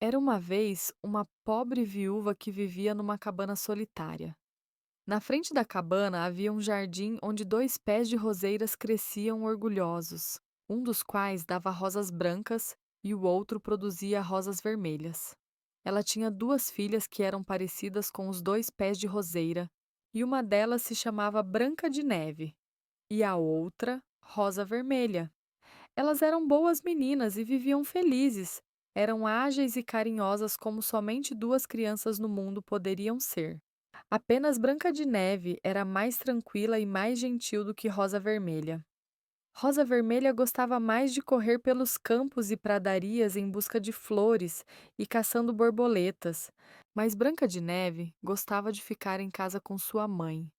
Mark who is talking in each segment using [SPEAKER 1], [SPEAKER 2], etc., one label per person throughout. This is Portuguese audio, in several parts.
[SPEAKER 1] Era uma vez uma pobre viúva que vivia numa cabana solitária. Na frente da cabana havia um jardim onde dois pés de roseiras cresciam orgulhosos, um dos quais dava rosas brancas e o outro produzia rosas vermelhas. Ela tinha duas filhas que eram parecidas com os dois pés de roseira, e uma delas se chamava Branca de Neve, e a outra Rosa Vermelha. Elas eram boas meninas e viviam felizes. Eram ágeis e carinhosas como somente duas crianças no mundo poderiam ser. Apenas Branca de Neve era mais tranquila e mais gentil do que Rosa Vermelha. Rosa Vermelha gostava mais de correr pelos campos e pradarias em busca de flores e caçando borboletas, mas Branca de Neve gostava de ficar em casa com sua mãe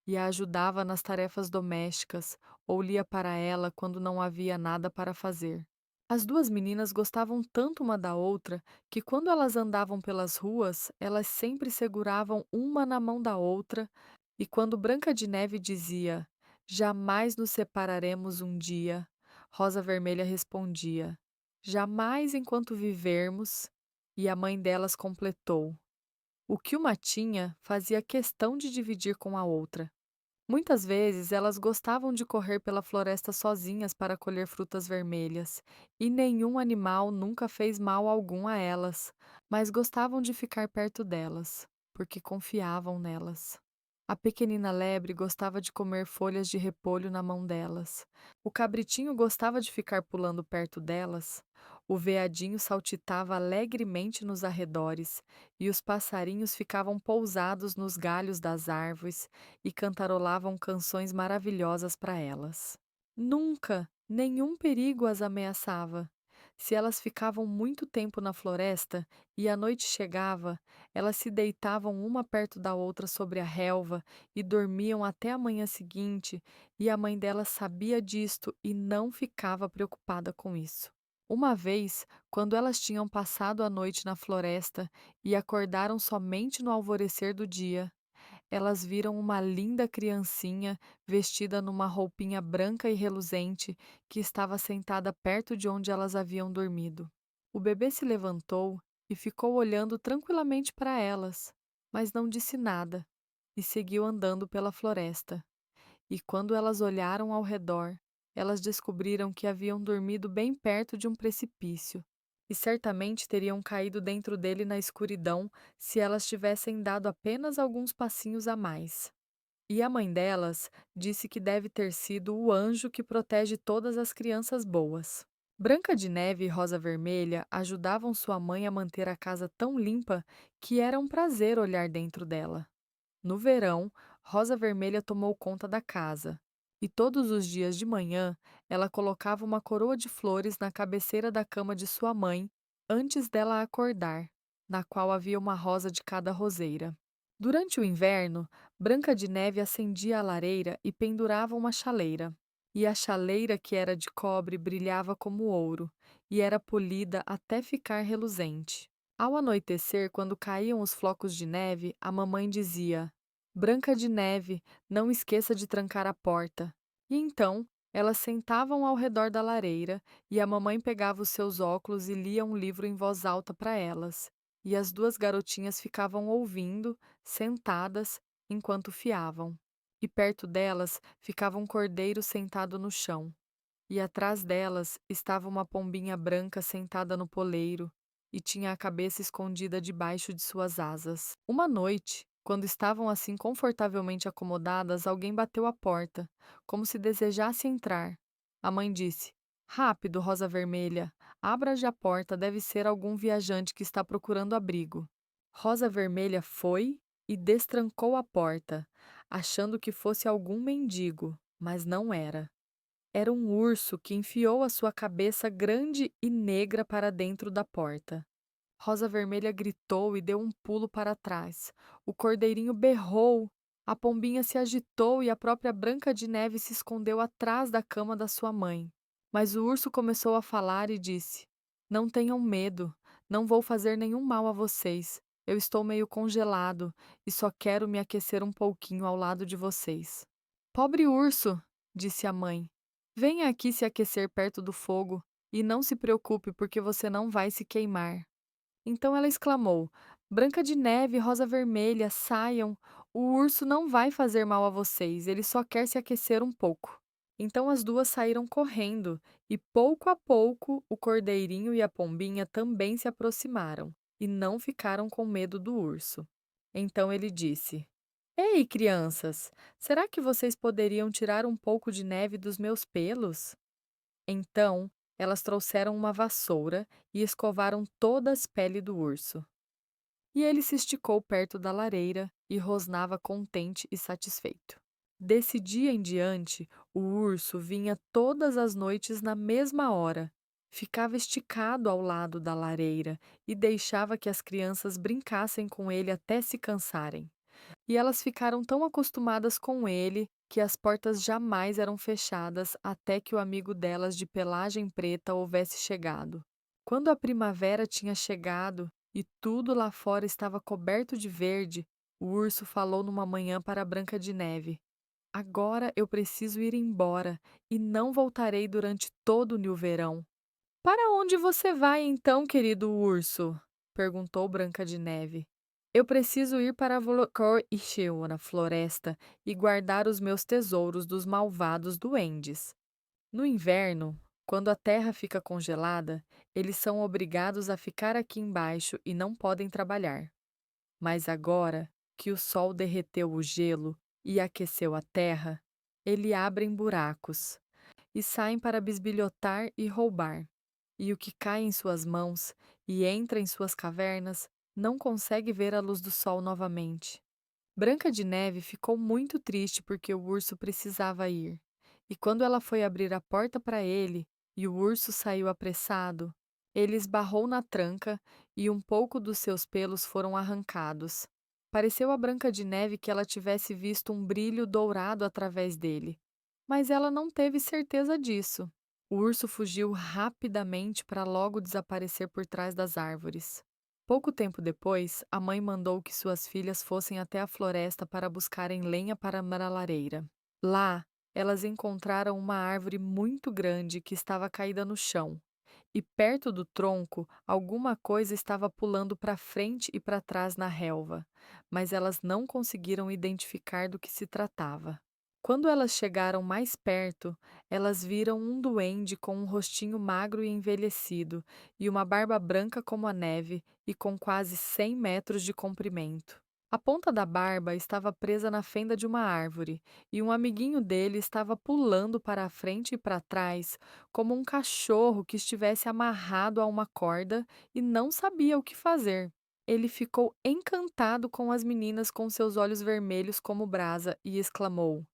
[SPEAKER 1] e a ajudava nas tarefas domésticas ou lia para ela quando não havia nada para fazer. As duas meninas gostavam tanto uma da outra que, quando elas andavam pelas ruas, elas sempre seguravam uma na mão da outra, e quando Branca de Neve dizia: "Jamais nos separaremos um dia", Rosa Vermelha respondia: "Jamais enquanto vivermos", e a mãe delas completou: "O que uma tinha, fazia questão de dividir com a outra". Muitas vezes elas gostavam de correr pela floresta sozinhas para colher frutas vermelhas, e nenhum animal nunca fez mal algum a elas, mas gostavam de ficar perto delas, porque confiavam nelas. A pequenina lebre gostava de comer folhas de repolho na mão delas. O cabritinho gostava de ficar pulando perto delas. O veadinho saltitava alegremente nos arredores, e os passarinhos ficavam pousados nos galhos das árvores e cantarolavam canções maravilhosas para elas. Nunca nenhum perigo as ameaçava. Se elas ficavam muito tempo na floresta e a noite chegava, elas se deitavam uma perto da outra sobre a relva e dormiam até a manhã seguinte, e a mãe delas sabia disto e não ficava preocupada com isso. Uma vez, quando elas tinham passado a noite na floresta e acordaram somente no alvorecer do dia, elas viram uma linda criancinha vestida numa roupinha branca e reluzente que estava sentada perto de onde elas haviam dormido. O bebê se levantou e ficou olhando tranquilamente para elas, mas não disse nada e seguiu andando pela floresta. E quando elas olharam ao redor, elas descobriram que haviam dormido bem perto de um precipício, e certamente teriam caído dentro dele na escuridão se elas tivessem dado apenas alguns passinhos a mais. E a mãe delas disse que deve ter sido o anjo que protege todas as crianças boas. Branca de Neve e Rosa Vermelha ajudavam sua mãe a manter a casa tão limpa que era um prazer olhar dentro dela. No verão, Rosa Vermelha tomou conta da casa, e todos os dias de manhã ela colocava uma coroa de flores na cabeceira da cama de sua mãe antes dela acordar, na qual havia uma rosa de cada roseira. Durante o inverno, Branca de Neve acendia a lareira e pendurava uma chaleira. E a chaleira, que era de cobre, brilhava como ouro, e era polida até ficar reluzente. Ao anoitecer, quando caíam os flocos de neve, a mamãe dizia: Branca de Neve, não esqueça de trancar a porta. E então, elas sentavam ao redor da lareira, e a mamãe pegava os seus óculos e lia um livro em voz alta para elas. E as duas garotinhas ficavam ouvindo, sentadas, enquanto fiavam. E perto delas ficava um cordeiro sentado no chão. E atrás delas estava uma pombinha branca sentada no poleiro e tinha a cabeça escondida debaixo de suas asas. Uma noite, quando estavam assim confortavelmente acomodadas, alguém bateu à porta, como se desejasse entrar. A mãe disse: Rápido, Rosa Vermelha, abra já a porta, deve ser algum viajante que está procurando abrigo. Rosa Vermelha foi e destrancou a porta, achando que fosse algum mendigo, mas não era. Era um urso que enfiou a sua cabeça grande e negra para dentro da porta. Rosa Vermelha gritou e deu um pulo para trás. O cordeirinho berrou, a pombinha se agitou e a própria Branca de Neve se escondeu atrás da cama da sua mãe. Mas o urso começou a falar e disse: Não tenham medo, não vou fazer nenhum mal a vocês. Eu estou meio congelado e só quero me aquecer um pouquinho ao lado de vocês. Pobre urso, disse a mãe. Venha aqui se aquecer perto do fogo e não se preocupe porque você não vai se queimar. Então ela exclamou: Branca de Neve e Rosa Vermelha, saiam! O urso não vai fazer mal a vocês, ele só quer se aquecer um pouco. Então as duas saíram correndo, e pouco a pouco o cordeirinho e a pombinha também se aproximaram, e não ficaram com medo do urso. Então ele disse: Ei, crianças, será que vocês poderiam tirar um pouco de neve dos meus pelos? Então, elas trouxeram uma vassoura e escovaram toda a pele do urso. E ele se esticou perto da lareira e rosnava contente e satisfeito. Desse dia em diante, o urso vinha todas as noites na mesma hora, ficava esticado ao lado da lareira e deixava que as crianças brincassem com ele até se cansarem. E elas ficaram tão acostumadas com ele que as portas jamais eram fechadas até que o amigo delas de pelagem preta houvesse chegado. Quando a primavera tinha chegado e tudo lá fora estava coberto de verde, o urso falou numa manhã para a Branca de Neve: Agora eu preciso ir embora e não voltarei durante todo o verão. Para onde você vai então, querido urso? Perguntou Branca de Neve. Eu preciso ir para Volocor e Sheo, na floresta, e guardar os meus tesouros dos malvados duendes. No inverno, quando a terra fica congelada, eles são obrigados a ficar aqui embaixo e não podem trabalhar. Mas agora que o sol derreteu o gelo e aqueceu a terra, eles abrem buracos e saem para bisbilhotar e roubar. E o que cai em suas mãos e entra em suas cavernas não consegue ver a luz do sol novamente. Branca de Neve ficou muito triste porque o urso precisava ir. E quando ela foi abrir a porta para ele e o urso saiu apressado, ele esbarrou na tranca e um pouco dos seus pelos foram arrancados. Pareceu a Branca de Neve que ela tivesse visto um brilho dourado através dele, mas ela não teve certeza disso. O urso fugiu rapidamente para logo desaparecer por trás das árvores. Pouco tempo depois, a mãe mandou que suas filhas fossem até a floresta para buscarem lenha para a lareira. Lá, elas encontraram uma árvore muito grande que estava caída no chão, e perto do tronco, alguma coisa estava pulando para frente e para trás na relva, mas elas não conseguiram identificar do que se tratava. Quando elas chegaram mais perto, elas viram um duende com um rostinho magro e envelhecido, e uma barba branca como a neve e com quase 100 metros de comprimento. A ponta da barba estava presa na fenda de uma árvore, e um amiguinho dele estava pulando para a frente e para trás, como um cachorro que estivesse amarrado a uma corda e não sabia o que fazer. Ele ficou encantado com as meninas com seus olhos vermelhos como brasa e exclamou: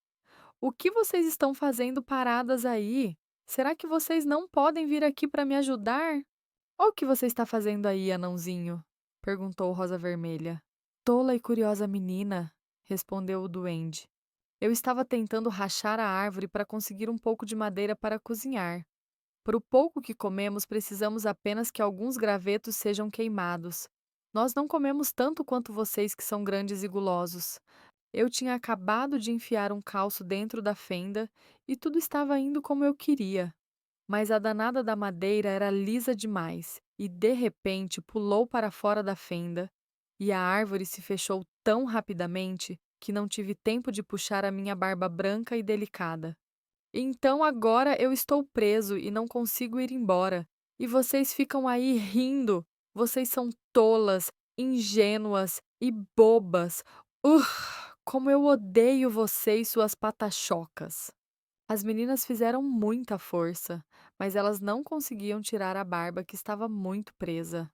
[SPEAKER 1] O que vocês estão fazendo paradas aí? Será que vocês não podem vir aqui para me ajudar? O que você está fazendo aí, anãozinho? Perguntou Rosa Vermelha. Tola e curiosa menina, respondeu o duende. Eu estava tentando rachar a árvore para conseguir um pouco de madeira para cozinhar. Para o pouco que comemos, precisamos apenas que alguns gravetos sejam queimados. Nós não comemos tanto quanto vocês que são grandes e gulosos. Eu tinha acabado de enfiar um calço dentro da fenda e tudo estava indo como eu queria. Mas a danada da madeira era lisa demais e, de repente, pulou para fora da fenda, e a árvore se fechou tão rapidamente que não tive tempo de puxar a minha barba branca e delicada. Então agora eu estou preso e não consigo ir embora. E vocês ficam aí rindo. Vocês são tolas, ingênuas e bobas. Como eu odeio vocês, suas patachocas. As meninas fizeram muita força, mas elas não conseguiam tirar a barba que estava muito presa.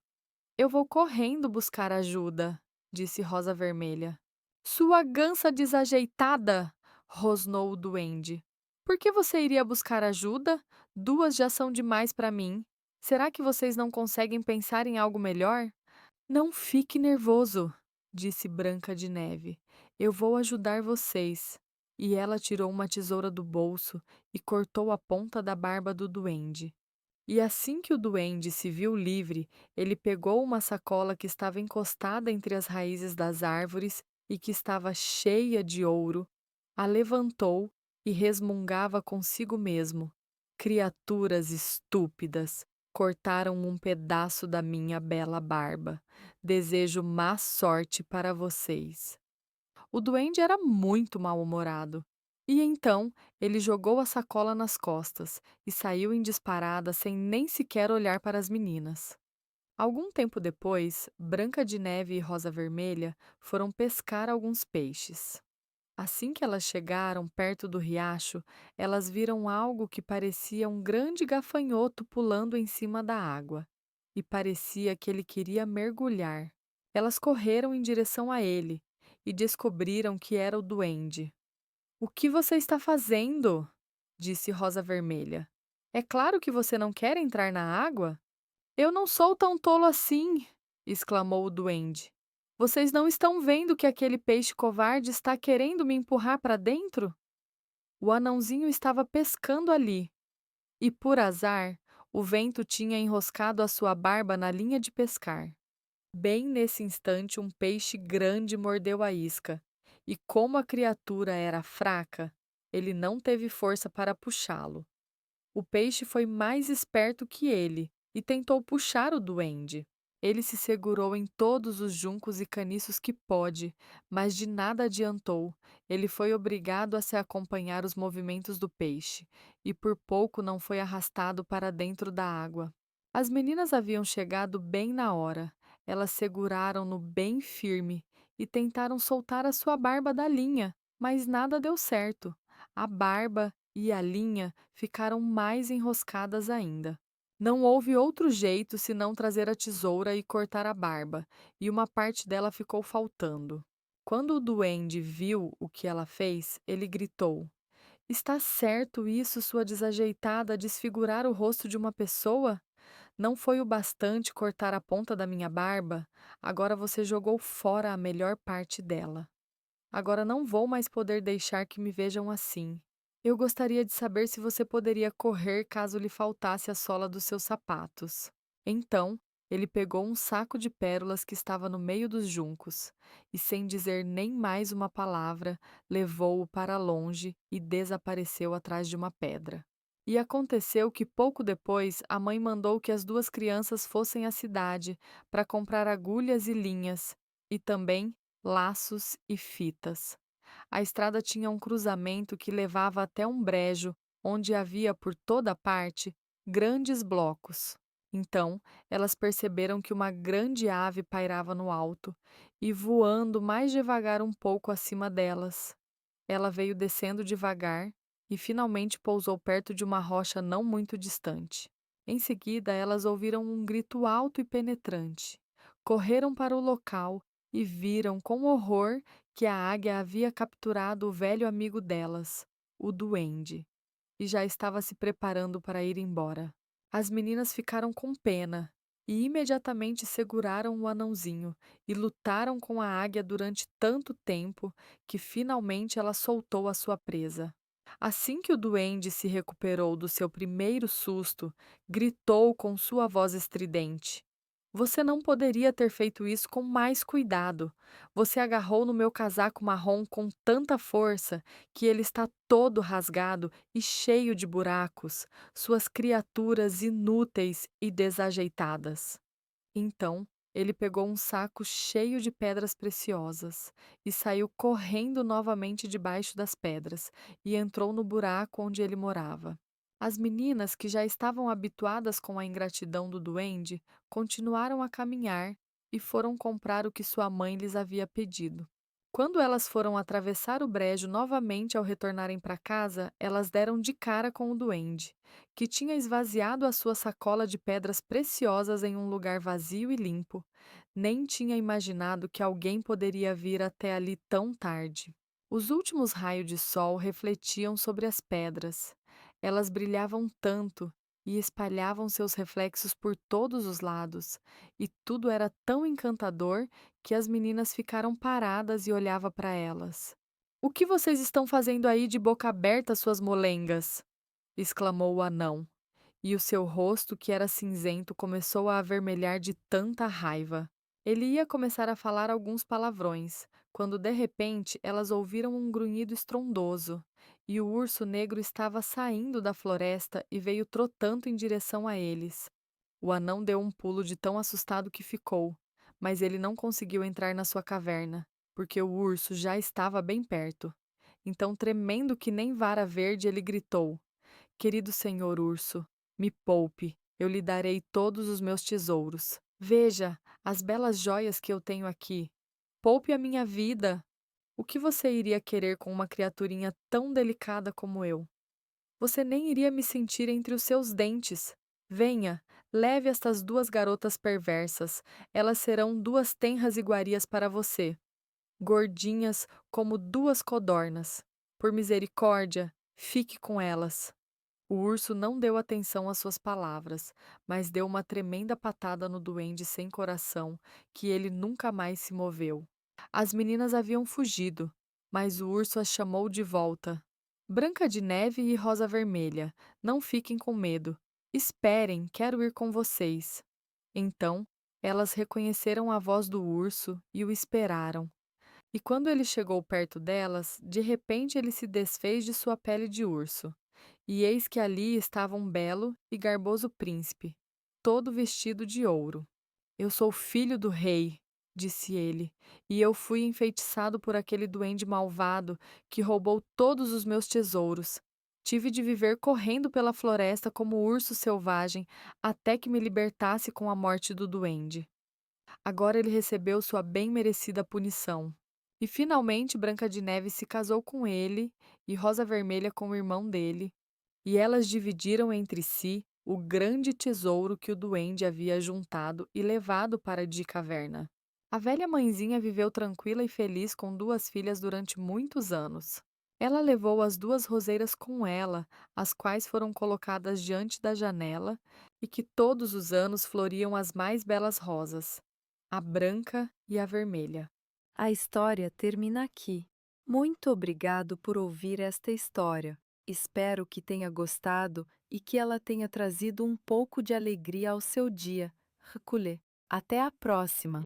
[SPEAKER 1] Eu vou correndo buscar ajuda, disse Rosa Vermelha. Sua gança desajeitada! Rosnou o duende. Por que você iria buscar ajuda? Duas já são demais para mim. Será que vocês não conseguem pensar em algo melhor? Não fique nervoso, disse Branca de Neve. Eu vou ajudar vocês. E ela tirou uma tesoura do bolso e cortou a ponta da barba do duende. E assim que o duende se viu livre, ele pegou uma sacola que estava encostada entre as raízes das árvores e que estava cheia de ouro, a levantou e resmungava consigo mesmo. Criaturas estúpidas! cortaram um pedaço da minha bela barba. Desejo má sorte para vocês. O duende era muito mal-humorado. E então ele jogou a sacola nas costas e saiu em disparada sem nem sequer olhar para as meninas. Algum tempo depois, Branca de Neve e Rosa Vermelha foram pescar alguns peixes. Assim que elas chegaram perto do riacho, elas viram algo que parecia um grande gafanhoto pulando em cima da água. E parecia que ele queria mergulhar. Elas correram em direção a ele e descobriram que era o duende. O que você está fazendo? Disse Rosa Vermelha. É claro que você não quer entrar na água? Eu não sou tão tolo assim, exclamou o duende. Vocês não estão vendo que aquele peixe covarde está querendo me empurrar para dentro? O anãozinho estava pescando ali, e por azar, o vento tinha enroscado a sua barba na linha de pescar. Bem nesse instante, um peixe grande mordeu a isca, e como a criatura era fraca, ele não teve força para puxá-lo. O peixe foi mais esperto que ele e tentou puxar o duende. Ele se segurou em todos os juncos e caniços que pôde, mas de nada adiantou. Ele foi obrigado a se acompanhar os movimentos do peixe e por pouco não foi arrastado para dentro da água. As meninas haviam chegado bem na hora. Elas seguraram-no bem firme e tentaram soltar a sua barba da linha, mas nada deu certo. A barba e a linha ficaram mais enroscadas ainda. Não houve outro jeito senão trazer a tesoura e cortar a barba, e uma parte dela ficou faltando. Quando o duende viu o que ela fez, ele gritou: Está certo isso, sua desajeitada, desfigurar o rosto de uma pessoa? Não foi o bastante cortar a ponta da minha barba? Agora você jogou fora a melhor parte dela. Agora não vou mais poder deixar que me vejam assim. Eu gostaria de saber se você poderia correr caso lhe faltasse a sola dos seus sapatos. Então, ele pegou um saco de pérolas que estava no meio dos juncos e, sem dizer nem mais uma palavra, levou-o para longe e desapareceu atrás de uma pedra. E aconteceu que pouco depois a mãe mandou que as duas crianças fossem à cidade para comprar agulhas e linhas e também laços e fitas. A estrada tinha um cruzamento que levava até um brejo, onde havia por toda parte grandes blocos. Então, elas perceberam que uma grande ave pairava no alto e voando mais devagar um pouco acima delas. Ela veio descendo devagar e finalmente pousou perto de uma rocha não muito distante. Em seguida, elas ouviram um grito alto e penetrante. Correram para o local e viram com horror que a águia havia capturado o velho amigo delas, o duende, e já estava se preparando para ir embora. As meninas ficaram com pena e imediatamente seguraram o anãozinho e lutaram com a águia durante tanto tempo que finalmente ela soltou a sua presa. Assim que o duende se recuperou do seu primeiro susto, gritou com sua voz estridente: Você não poderia ter feito isso com mais cuidado. Você agarrou no meu casaco marrom com tanta força que ele está todo rasgado e cheio de buracos, suas criaturas inúteis e desajeitadas. Então, ele pegou um saco cheio de pedras preciosas e saiu correndo novamente debaixo das pedras e entrou no buraco onde ele morava. As meninas, que já estavam habituadas com a ingratidão do duende, continuaram a caminhar e foram comprar o que sua mãe lhes havia pedido. Quando elas foram atravessar o brejo novamente ao retornarem para casa, elas deram de cara com o duende, que tinha esvaziado a sua sacola de pedras preciosas em um lugar vazio e limpo. Nem tinha imaginado que alguém poderia vir até ali tão tarde. Os últimos raios de sol refletiam sobre as pedras. Elas brilhavam tanto e espalhavam seus reflexos por todos os lados, e tudo era tão encantador que as meninas ficaram paradas e olhavam para elas. O que vocês estão fazendo aí de boca aberta, suas molengas? Exclamou o anão, e o seu rosto, que era cinzento, começou a avermelhar de tanta raiva. Ele ia começar a falar alguns palavrões, quando de repente elas ouviram um grunhido estrondoso, e o urso negro estava saindo da floresta e veio trotando em direção a eles. O anão deu um pulo de tão assustado que ficou, mas ele não conseguiu entrar na sua caverna, porque o urso já estava bem perto. Então, tremendo que nem vara verde, ele gritou: Querido senhor urso, me poupe, eu lhe darei todos os meus tesouros. Veja as belas joias que eu tenho aqui. Poupe a minha vida. O que você iria querer com uma criaturinha tão delicada como eu? Você nem iria me sentir entre os seus dentes. Venha, leve estas duas garotas perversas. Elas serão duas tenras iguarias para você, gordinhas como duas codornas. Por misericórdia, fique com elas. O urso não deu atenção às suas palavras, mas deu uma tremenda patada no duende sem coração, que ele nunca mais se moveu. As meninas haviam fugido, mas o urso as chamou de volta. Branca de Neve e Rosa Vermelha, não fiquem com medo. Esperem, quero ir com vocês. Então, elas reconheceram a voz do urso e o esperaram. E quando ele chegou perto delas, de repente ele se desfez de sua pele de urso. E eis que ali estava um belo e garboso príncipe, todo vestido de ouro. Eu sou filho do rei, disse ele, e eu fui enfeitiçado por aquele duende malvado que roubou todos os meus tesouros. Tive de viver correndo pela floresta como urso selvagem até que me libertasse com a morte do duende. Agora ele recebeu sua bem merecida punição. E finalmente Branca de Neve se casou com ele e Rosa Vermelha com o irmão dele, e elas dividiram entre si o grande tesouro que o duende havia juntado e levado para de caverna. A velha mãezinha viveu tranquila e feliz com duas filhas durante muitos anos. Ela levou as duas roseiras com ela, as quais foram colocadas diante da janela e que todos os anos floriam as mais belas rosas, a branca e a vermelha.
[SPEAKER 2] A história termina aqui. Muito obrigado por ouvir esta história. Espero que tenha gostado e que ela tenha trazido um pouco de alegria ao seu dia. Reculé. Até a próxima!